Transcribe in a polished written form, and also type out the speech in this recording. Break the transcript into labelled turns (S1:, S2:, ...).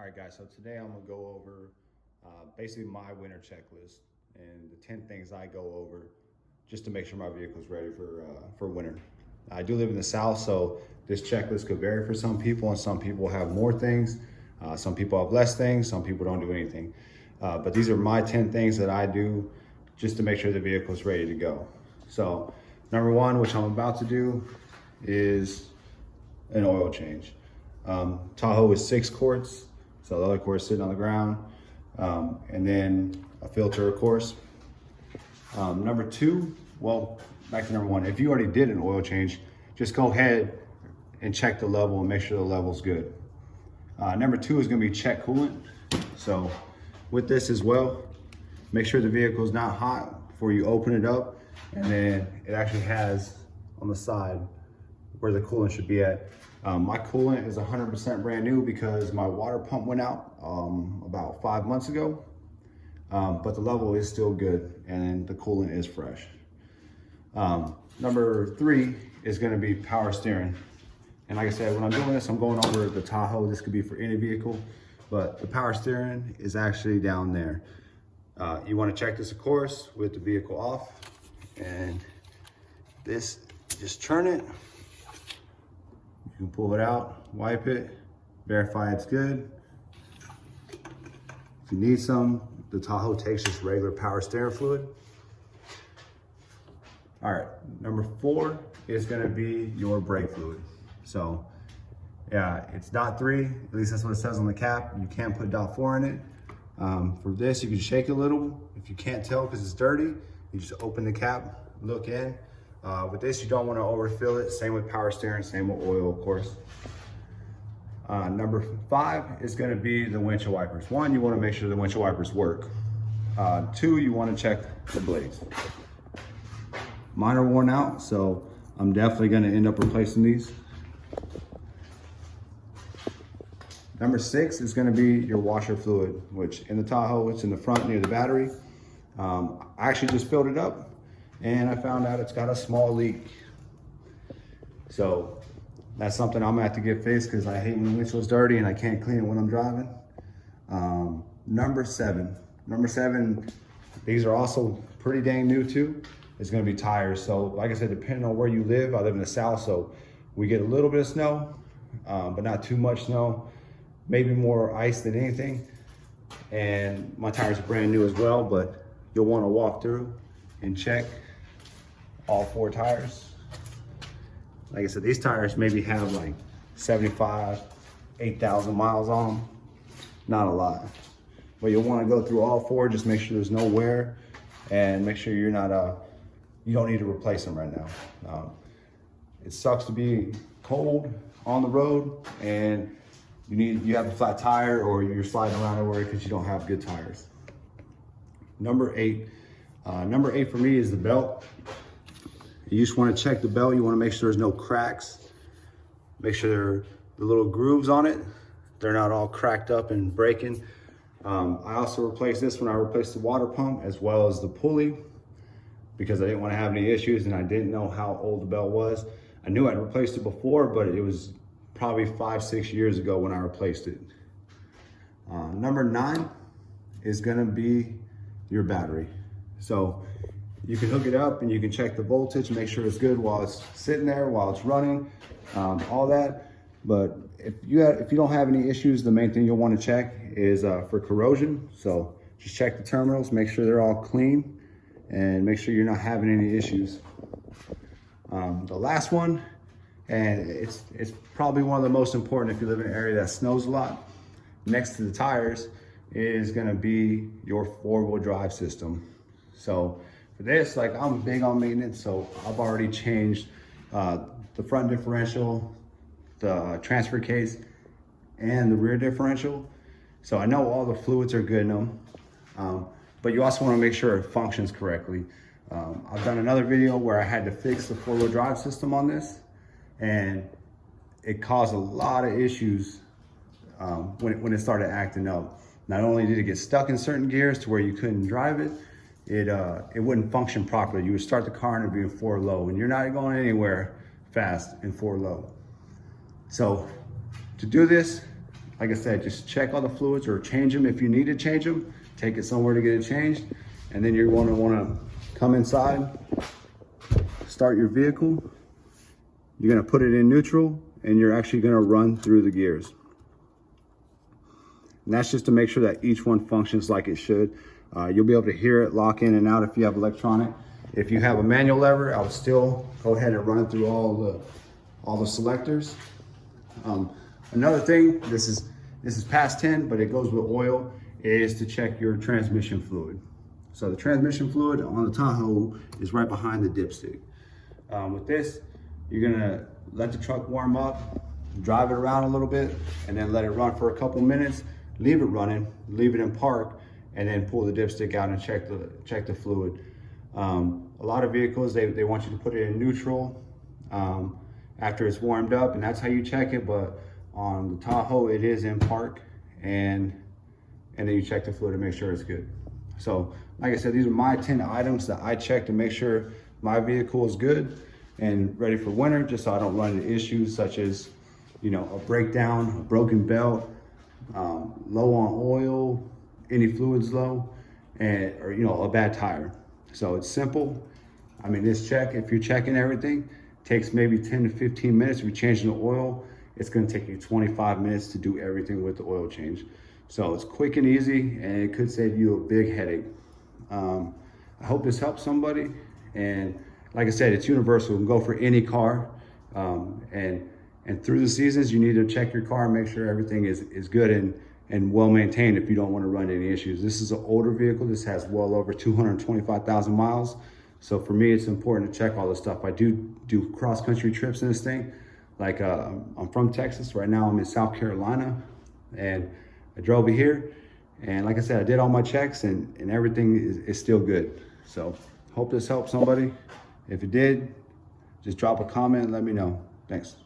S1: All right, guys, so today I'm gonna go over basically my winter checklist and the 10 things I go over just to make sure my vehicle is ready for winter. I do live in the South, so this checklist could vary for some people, and some people have more things. Some people have less things, some people don't do anything. But these are my 10 things that I do just to make sure the vehicle is ready to go. So number one, which I'm about to do, is an oil change. Tahoe is 6 quarts. So the other quart is sitting on the ground. And then a filter, of course. Number two, well, back to number one. If you already did an oil change, just go ahead and check the level and make sure the level's good. Number two is gonna be check coolant. So with this as well, make sure the vehicle is not hot before you open it up. And then it actually has on the side where the coolant should be at. My coolant is 100% brand new because my water pump went out about 5 months ago, but the level is still good and the coolant is fresh. Number three is gonna be power steering. And like I said, when I'm doing this, I'm going over the Tahoe. This could be for any vehicle, but the power steering is actually down there. You wanna check this, of course, with the vehicle off. And this, just turn it. You can pull it out, wipe it, verify it's good. If you need some, the Tahoe takes just regular power steering fluid. All right, number four is gonna be your brake fluid. So yeah, it's .3, at least that's what it says on the cap. You can't put .4 in it. For this, you can shake it a little. If you can't tell because it's dirty, you just open the cap, look in. With this, you don't want to overfill it. Same with power steering, same with oil, of course. Number five is going to be the windshield wipers. One, you want to make sure the windshield wipers work. Two, you want to check the blades. Mine are worn out, so I'm definitely going to end up replacing these. Number six is going to be your washer fluid, which in the Tahoe, it's in the front near the battery. I actually just filled it up and I found out it's got a small leak. So that's something I'm gonna have to get fixed because I hate when the windshield's dirty and I can't clean it when I'm driving. Number seven, these are also pretty dang new too. It's gonna be tires. So like I said, depending on where you live, I live in the South, so we get a little bit of snow, but not too much snow. Maybe more ice than anything. And my tires are brand new as well, but you'll wanna walk through and check all 4 tires. Like I said, these tires maybe have like 75, 8,000 miles on them. Not a lot. But you'll wanna go through all 4, just make sure there's no wear and make sure you're not, you don't need to replace them right now. It sucks to be cold on the road and you have a flat tire or you're sliding around everywhere because you don't have good tires. Number eight for me is the belt. You just want to check the belt. You want to make sure there's no cracks. Make sure the little grooves on it, they're not all cracked up and breaking. I also replaced this when I replaced the water pump as well as the pulley because I didn't want to have any issues and I didn't know how old the belt was. I knew I'd replaced it before, but it was probably 5-6 years ago when I replaced it. Number 9 is going to be your battery. So you can hook it up and you can check the voltage and make sure it's good while it's sitting there, while it's running, all that. But if you don't have any issues, the main thing you'll want to check is for corrosion. So just check the terminals, make sure they're all clean and make sure you're not having any issues. The last one, and it's probably one of the most important if you live in an area that snows a lot, next to the tires is gonna be your 4-wheel drive system. So for this, like I'm big on maintenance, so I've already changed the front differential, the transfer case, and the rear differential. So I know all the fluids are good in them, but you also wanna make sure it functions correctly. I've done another video where I had to fix the 4-wheel drive system on this, and it caused a lot of issues when it started acting up. Not only did it get stuck in certain gears to where you couldn't drive it, it wouldn't function properly. You would start the car and it'd be in 4 low, and you're not going anywhere fast in 4 low. So to do this, like I said, just check all the fluids or change them if you need to change them. Take it somewhere to get it changed. And then you're gonna wanna come inside, start your vehicle. You're gonna put it in neutral and you're actually gonna run through the gears. And that's just to make sure that each one functions like it should. You'll be able to hear it lock in and out if you have electronic. If you have a manual lever, I would still go ahead and run through all the selectors. Another thing, this is past 10, but it goes with oil, is to check your transmission fluid. So the transmission fluid on the Tahoe is right behind the dipstick. With this, you're gonna let the truck warm up, drive it around a little bit, and then let it run for a couple minutes, leave it running, leave it in park, and then pull the dipstick out and check the fluid. A lot of vehicles, they want you to put it in neutral after it's warmed up, and that's how you check it. But on the Tahoe, it is in park, and then you check the fluid to make sure it's good. So like I said, these are my 10 items that I check to make sure my vehicle is good and ready for winter, just so I don't run into issues such as, you know, a breakdown, a broken belt, low on oil, any fluids low, or you know, a bad tire. So it's simple. I mean, this check, if you're checking everything, takes maybe 10 to 15 minutes. If you're changing the oil, it's gonna take you 25 minutes to do everything with the oil change. So it's quick and easy, and it could save you a big headache. I hope this helps somebody. And like I said, it's universal. You can go for any car. And through the seasons, you need to check your car and make sure everything is good and well maintained if you don't want to run into any issues. This is an older vehicle. This has well over 225,000 miles. So for me, it's important to check all this stuff. I do cross-country trips in this thing. Like I'm from Texas. Right now I'm in South Carolina, and I drove here. And like I said, I did all my checks, and everything is still good. So hope this helps somebody. If it did, just drop a comment and let me know. Thanks.